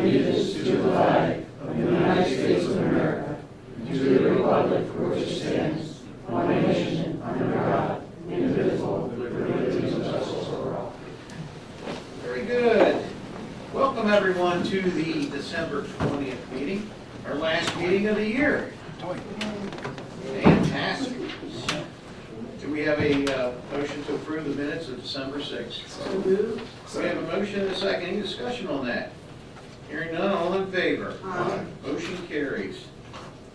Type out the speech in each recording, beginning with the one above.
allegiance to the flag of the United States of America, and to the republic for which it stands, one nation, under God, indivisible, with liberty and justice for all. Very good. Welcome everyone to the December 20th meeting, our last meeting of the year. Fantastic. Do we have a motion to approve the minutes of December 6th? So moved. We have a motion and a second. Any discussion on that? Hearing none, all in favor? Aye. Motion carries.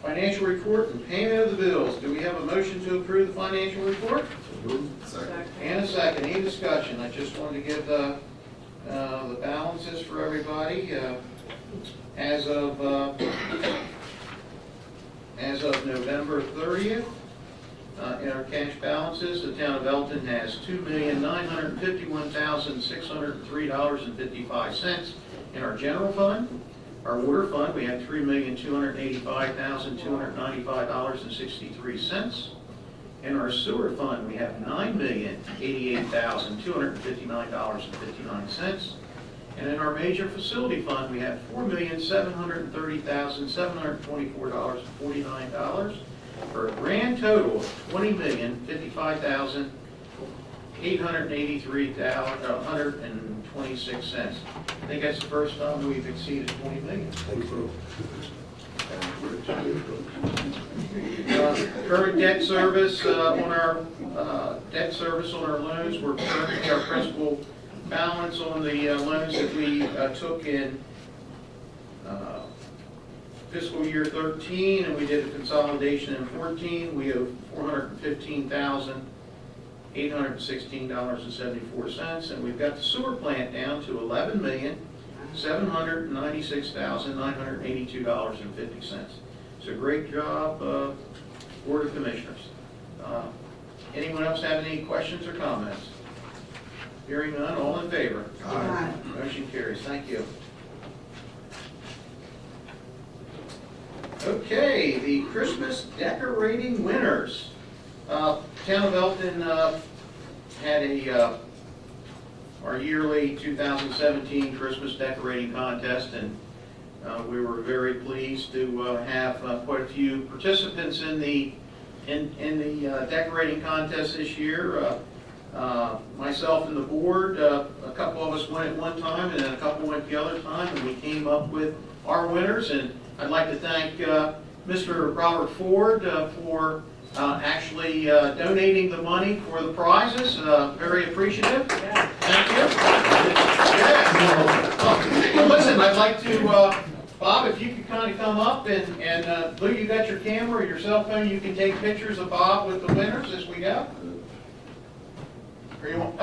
Financial report and payment of the bills. Do we have a motion to approve the financial report? Second. And a second. Any discussion? I just wanted to give the balances for everybody. As of November 30th, in our cash balances, the town of Elkton has $2,951,603.55 in our general fund. Our water fund, we have $3,285,295.63. In our sewer fund, we have $9,088,259.59. And in our major facility fund, we have $4,730,724.49 for a grand total of $20,055,883.126. I think that's the first time we've exceeded 20 million. Current debt service on our loans. We're currently our principal balance on the loans that we took in fiscal year 13, and we did a consolidation in 14. We owe $415,816.74, and we've got the sewer plant down to $11,796,982.50. So great job, Board of Commissioners. Anyone else have any questions or comments? Hearing none, all in favor? Aye. Motion carries. Thank you. Okay, the Christmas decorating winners. Town of Elkton had our yearly 2017 Christmas decorating contest, and we were very pleased to have quite a few participants in the decorating contest this year. Myself and the board, a couple of us went at one time, and then a couple went the other time, and we came up with our winners. And I'd like to thank Mr. Robert Ford for actually donating the money for the prizes. Very appreciative. Yeah. Thank you. Yeah. Well, listen, I'd like to, Bob, if you could kind of come up, and Lou, you got your camera or your cell phone, you can take pictures of Bob with the winners as we go. Or you want,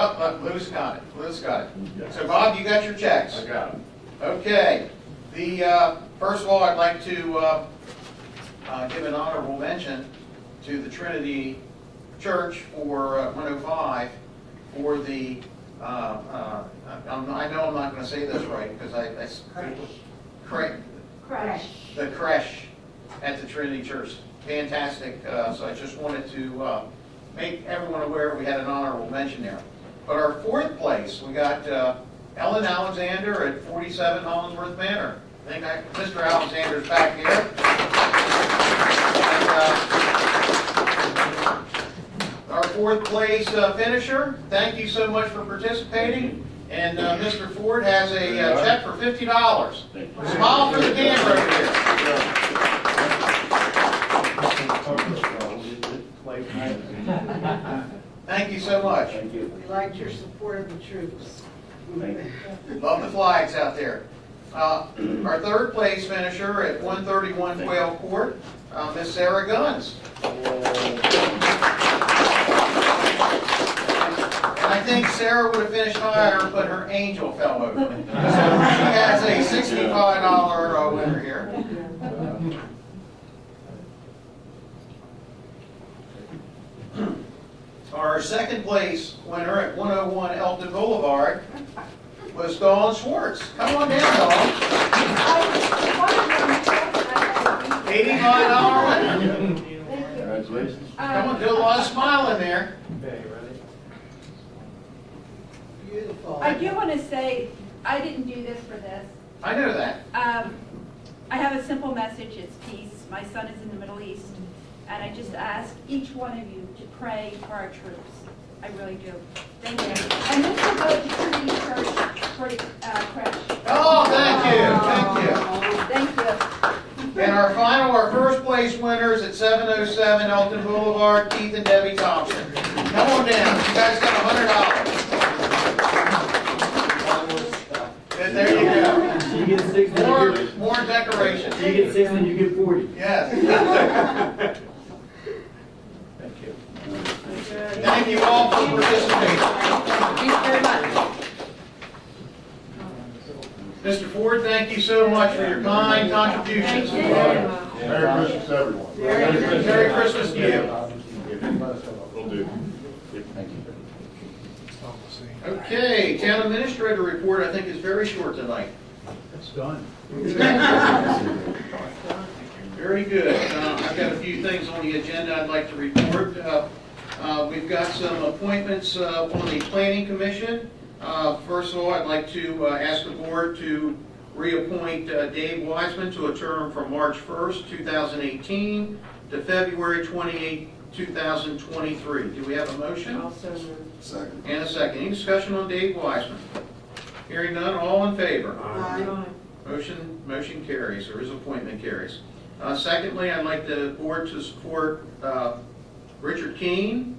Lou's got it. Lou's got it. So, Bob, you got your checks. I got them. Okay. First of all, I'd like to give an honorable mention to the Trinity Church for 105 for the, I know I'm not going to say this right because the creche at the Trinity Church. Fantastic. So I just wanted to make everyone aware we had an honorable mention there. But our fourth place, we got Ellen Alexander at 47 Hollingsworth Manor. I think Mr. Alexander's back here. And, our fourth place finisher, thank you so much for participating. And Mr. Ford has a check for $50. Smile for the camera over here. Thank you so much. Thank you. We liked your support of the troops. Thank you. Love the flags out there. Our third place finisher at 131 Quail Court, Miss Sarah Guns. And I think Sarah would have finished higher, but her angel fell over. So she has a $65 winner here. Our second place winner at 101 Elkton Boulevard was Dawn Schwartz. Come on down, Dawn. $85 winner. Congratulations. Come on, do a lot of smiling there. Beautiful. I do want to say, I didn't do this for this. I know that. I have a simple message, it's peace. My son is in the Middle East, and I just ask each one of you to pray for our troops. I really do. Thank you. And this will go to Trinity Church for the crash. Oh, thank you. Thank you. And our first place winners at 707 Elkton Boulevard, Keith and Debbie Thompson. Come on down. You guys got $100. And there you go. You get 6 More decorations. You get 6 and you get 40. Yes. Thank you. Thank you all for participating. Thank you very much. Mr. Ford, thank you so much for your kind contributions. Merry Christmas, everyone. Merry Christmas to you. Will do. Thank you. Okay, town administrator report I think is very short tonight. It's done. Very good. I've got a few things on the agenda I'd like to report. We've got some appointments on the Planning Commission. First of all, I'd like to ask the board to reappoint Dave Wiseman to a term from March 1st, 2018 to February 28, 2023. Do we have a motion? Second. And a second. Any discussion on Dave Wiseman? Hearing none, all in favor? Motion carries, or his appointment carries. Secondly, I'd like the board to support Richard Keene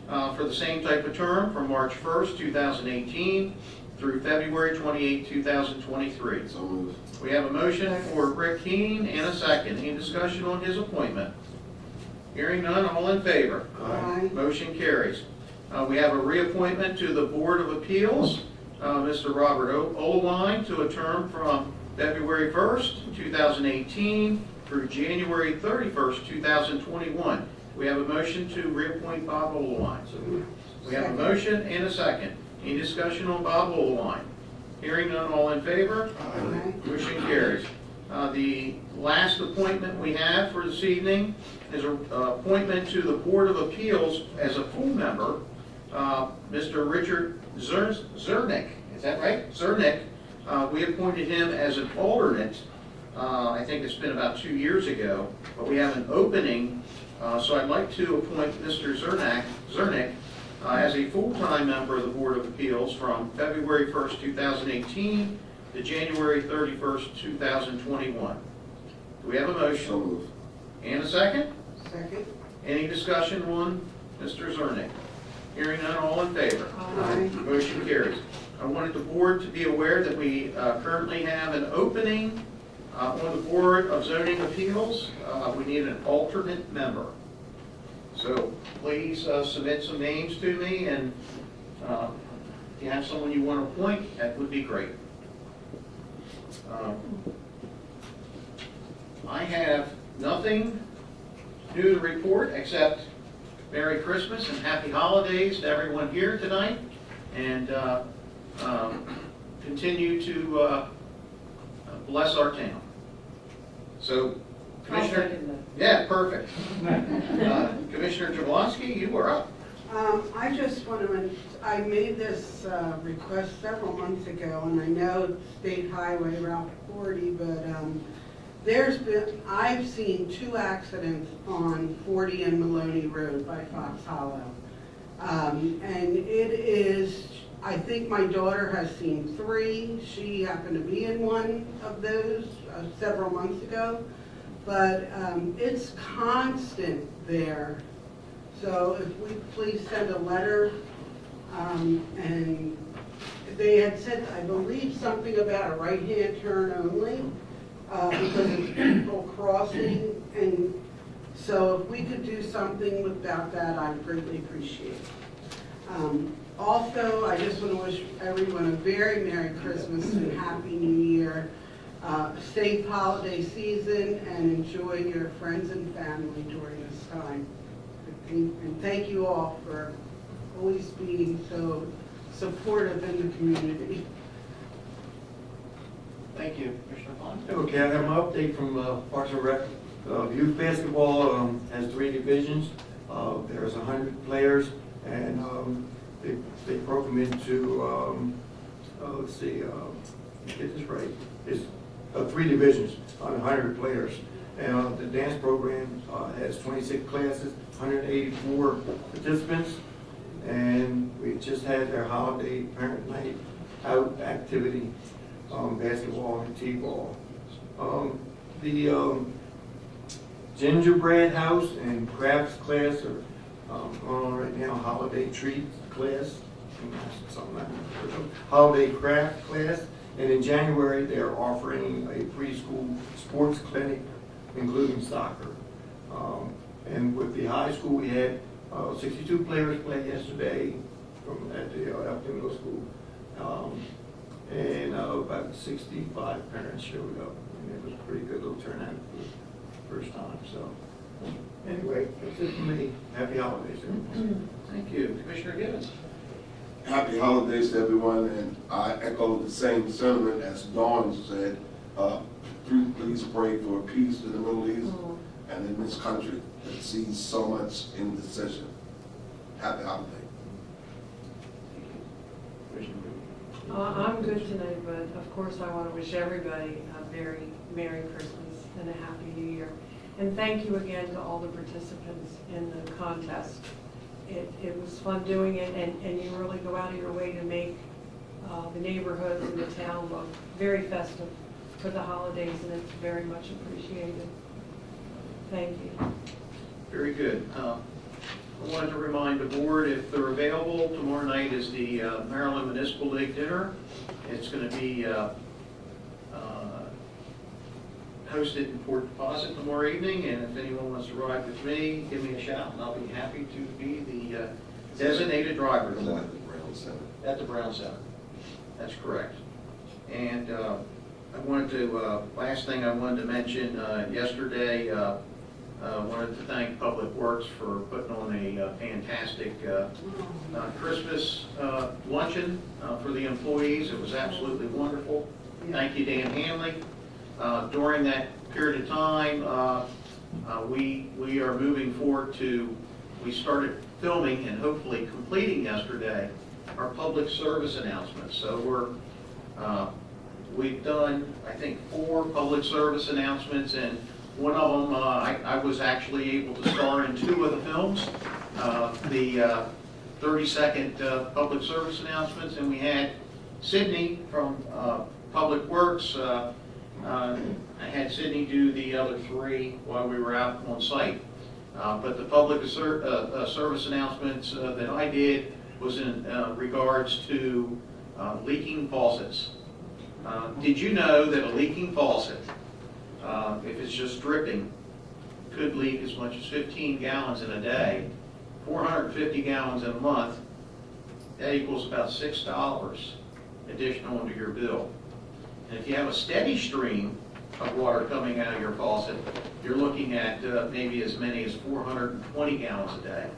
for the same type of term from March 1st, 2018 through February 28, 2023. So moved. We have a motion for Rick Keene and a second. Any discussion on his appointment? Hearing none, all in favor? Aye. Motion carries. We have a reappointment to the Board of Appeals, Mr. Robert Olewine, to a term from February 1st, 2018 through January 31st, 2021. We have a motion to reappoint Bob Olewine. We have a motion and a second. Any discussion on Bob Olewine? Hearing none, all in favor? Aye. Motion carries. The last appointment we have for this evening is an appointment to the Board of Appeals as a full member, Mr. Richard Zernick. Is that right? Zernick. We appointed him as an alternate. I think it's been about 2 years ago, but we have an opening, so I'd like to appoint Mr. Zernick as a full-time member of the Board of Appeals from February 1st, 2018 to January 31st, 2021. Do we have a motion? So moved. And a second? Second. Any discussion on Mr. Zernick? Hearing none, all in favor? Aye. Motion carries. I wanted the board to be aware that we currently have an opening on the Board of Zoning Appeals. We need an alternate member. So please submit some names to me, and if you have someone you want to appoint, that would be great. I have nothing new to report except Merry Christmas and Happy Holidays to everyone here tonight, and continue to bless our town. So, Commissioner, yeah, perfect. Commissioner Jablonski, you are up. I just want to, I made this request several months ago, and I know it's State Highway Route 40, but I've seen 2 accidents on 40 and Maloney Road by Fox Hollow. And it is, I think my daughter has seen 3. She happened to be in one of those several months ago. But it's constant there. So if we please send a letter, and they had said, I believe, something about a right-hand turn only, because it's people crossing, and so if we could do something about that, I'd greatly appreciate it. Also, I just want to wish everyone a very Merry Christmas and Happy New Year. Safe holiday season, and enjoy your friends and family during this time. And thank you all for always being so supportive in the community. Thank you, Commissioner Pond. Okay, I have my update from Parks and Rec. Youth basketball has 3 divisions. There's 100 players, and they broke them into, let's see, get this right, it's 3 divisions on 100 players. And the dance program has 26 classes, 184 participants, and we just had our holiday parent night out activity, basketball and t-ball. The gingerbread house and crafts class are going on right now, holiday treat class, something like that, holiday craft class. And in January, they're offering a preschool sports clinic, including soccer. And with the high school, we had 62 players play yesterday at the Elkton Middle School. And about 65 parents showed up. And it was a pretty good little turnout for the first time. So anyway, that's it for me. Happy holidays, everyone. Thank you. Commissioner Gibbons. Happy holidays to everyone, and I echo the same sentiment as Dawn said. Please pray for peace in the Middle East and in this country that sees so much indecision. Happy holiday. I'm good tonight, but of course I want to wish everybody a very Merry Christmas and a Happy New Year. And thank you again to all the participants in the contest. It was fun doing it, and you really go out of your way to make the neighborhoods and the town look very festive for the holidays, and it's very much appreciated. Thank you. Very good. I wanted to remind the board, if they're available, tomorrow night is the Maryland Municipal League dinner. It's going to be hosted in Port Deposit tomorrow evening, and if anyone wants to ride with me, give me a shout, and I'll be happy to be the designated driver tomorrow. At the Brown Center. At the Brown Center. That's correct. And I wanted to, last thing I wanted to mention, yesterday, wanted to thank Public Works for putting on a fantastic Christmas luncheon for the employees. It was absolutely wonderful. Thank you, Dan Hanley. During that period of time, we are moving forward to, we started filming and hopefully completing yesterday our public service announcements. So we've done, I think, 4 public service announcements, and one of them I was actually able to star in 2 of the films, the 30-second public service announcements, and we had Sydney from Public Works. I had Sydney do the other 3 while we were out on site. But the public service announcements that I did was in regards to leaking faucets. Did you know that a leaking faucet, if it's just dripping, could leak as much as 15 gallons in a day, 450 gallons in a month? That equals about $6 additional into your bill. And if you have a steady stream of water coming out of your faucet, you're looking at maybe as many as 420 gallons a day.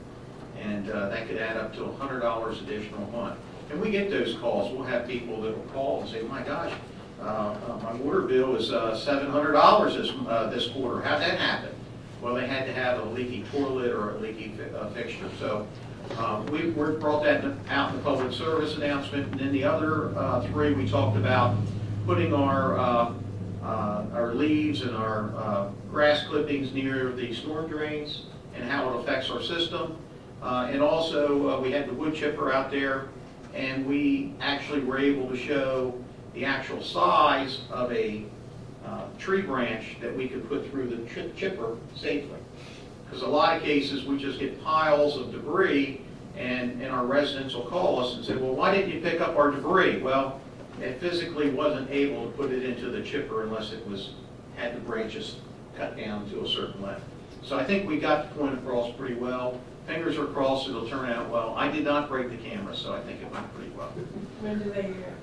And that could add up to $100 additional a month. And we get those calls. We'll have people that will call and say, my gosh, my water bill is $700 this quarter. How'd that happen? Well, they had to have a leaky toilet or a leaky fixture. So we brought that out in the public service announcement. And then the other 3, we talked about putting our leaves and our grass clippings near the storm drains and how it affects our system. And also, we had the wood chipper out there, and we actually were able to show the actual size of a tree branch that we could put through the chipper safely. Because a lot of cases, we just get piles of debris, and our residents will call us and say, well, why didn't you pick up our debris? Well, it physically wasn't able to put it into the chipper unless it had the branches cut down to a certain length. So I think we got the point across pretty well. Fingers are crossed it'll turn out well. I did not break the camera, so I think it went pretty well. When do they hear?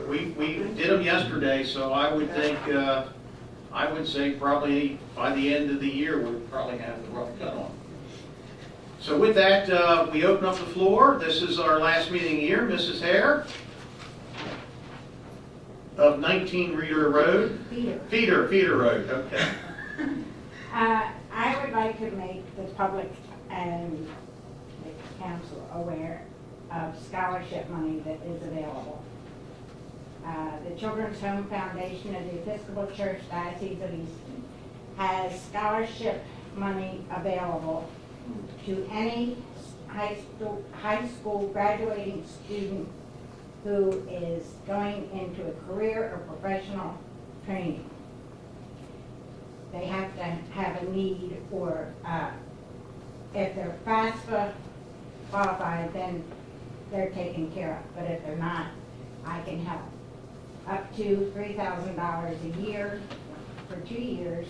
We did them yesterday, so I would think, I would say probably by the end of the year, we'll probably have the rough cut on. So with that, we open up the floor. This is our last meeting here. Mrs. Hare of 19 Reeder Road. Feeder Road, okay. I would like to make the public and the council aware of scholarship money that is available. The Children's Home Foundation of the Episcopal Church Diocese of Easton has scholarship money available to any high school graduating student who is going into a career or professional training. They have to have a need, or if they're FAFSA qualified, then they're taken care of. But if they're not, I can help. Up to $3,000 a year for 2 years,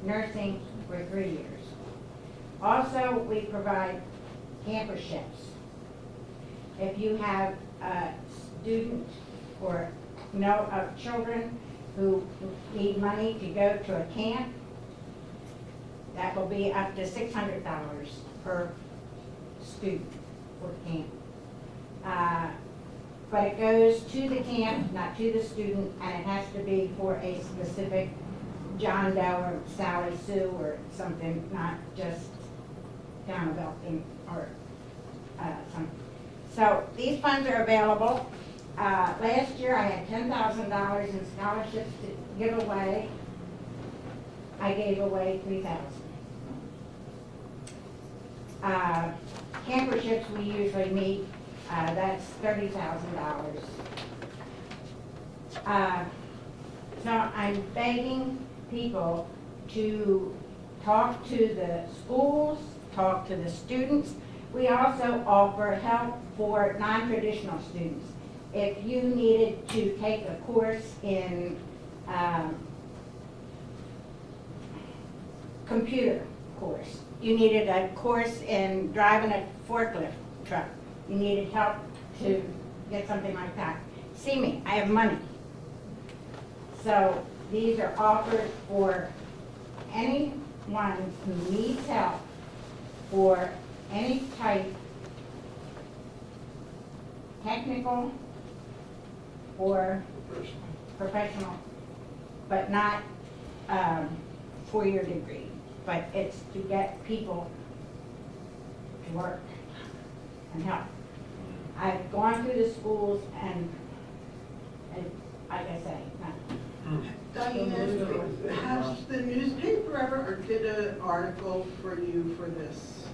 nursing for 3 years. Also, we provide camperships. If you have a student or know of children who need money to go to a camp, that will be up to $600 per student for camp. But it goes to the camp, not to the student, and it has to be for a specific John Doe or Sally Sue or something, not just town of Elkton or something. So these funds are available. Last year I had $10,000 in scholarships to give away. I gave away $3,000. Camperships we usually meet, that's $30,000. So I'm begging people to talk to the schools, talk to the students. We also offer help for non-traditional students. If you needed to take a course in computer course, you needed a course in driving a forklift truck, you needed help to get something like that, see me, I have money. So these are offered for anyone who needs help for any type, technical or professional, but not 4-year degree. But it's to get people to work and help. I've gone through the schools and like I say, Diane, has the newspaper ever did an article for you for this?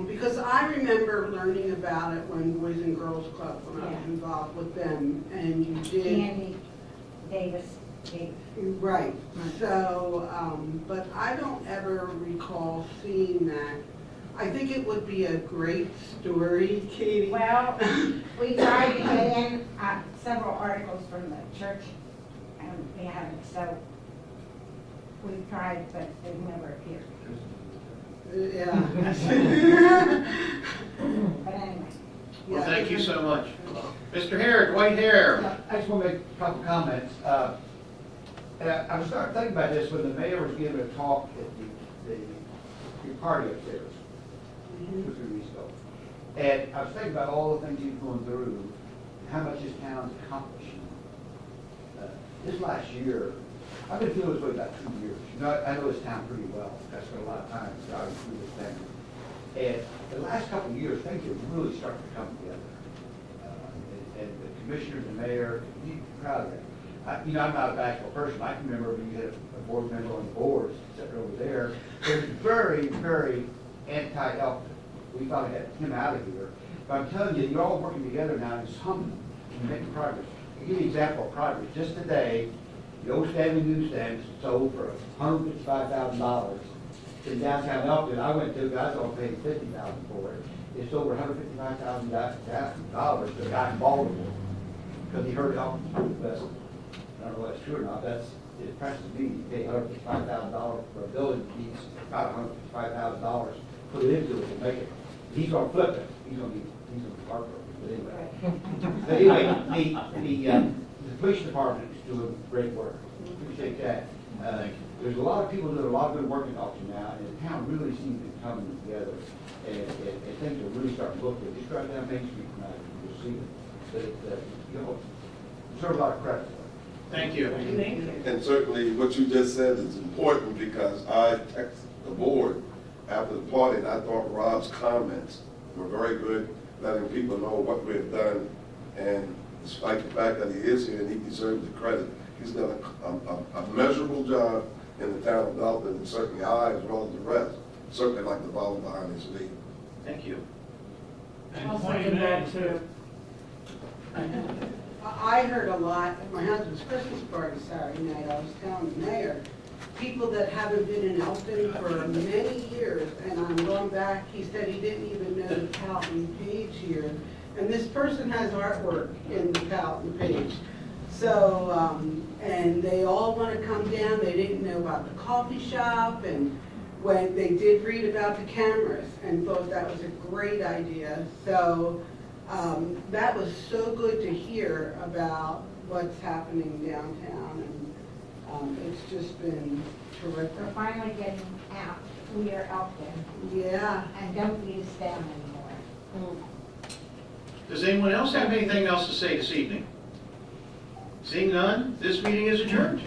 Because I remember learning about it when Boys and Girls Club, when I was involved with them, and you did. Andy Davis. Right. So, but I don't ever recall seeing that. I think it would be a great story, Katie. Well, we tried to get in several articles from the church, and we haven't, so we've tried, but they've never appeared. Yeah. But anyway. Well, thank you so much. Mr. Hare, Dwight Hare. I just want to make a couple comments. And I was starting thinking about this when the mayor was giving a talk at the party upstairs 2 or 3 weeks ago. And I was thinking about all the things he's going through and how much this town's accomplished. This last year, I've been feeling this way about 2 years. You know, I know this town pretty well. I spent a lot of time driving through this thing. And the last couple of years, things are really starting to come together. And the commissioners and mayor, you can be proud of that. You know, I'm not a bashful person. I can remember when you had a board member on the board sitting over there. It was very, very anti-Elkton. We thought we had him out of here. But I'm telling you, you're all working together now and it's humming and making progress. I'll give you an example of progress. Just today, the old Stanley newsstand sold for $155,000 in downtown Elkton. I went to, guys only paid $50,000 for it. It sold for $155,000 to a guy in Baltimore because he heard Elkton's the best. I don't know if that's true or not. It impresses me. You pay $155,000 for a building piece, about $155,000, put it into it and make it. He's going to flip it. He's going to be heartbroken. But anyway, the police department is doing great work. Appreciate that. There's a lot of people doing a lot of good work in Elkton now, and the town really seems to be coming together, and things are really starting to look good. Just drive down Main Street tonight, you'll see that you know, deserve a lot of credit for it. Thank you. And certainly what you just said is important because I texted the board after the party and I thought Rob's comments were very good, letting people know what we've done. And as despite the fact that he is here and he deserves the credit. He's done a measurable job in the town of Elkton, and certainly I, as well as the rest, certainly like to follow behind his lead. Thank you. I'll second that too. I heard a lot at my husband's Christmas party Saturday night. I was telling the mayor, people that haven't been in Elkton for many years, and I'm going back, he said he didn't even know the Powhatan page here. And this person has artwork in the Powhatan page. So, and they all want to come down. They didn't know about the coffee shop, and when they did read about the cameras and thought that was a great idea. So that was so good to hear about what's happening downtown, and it's just been terrific. We're finally getting out. We are Elkton. Yeah. And don't leave us down anymore. Does anyone else have anything else to say this evening? Seeing none, this meeting is adjourned.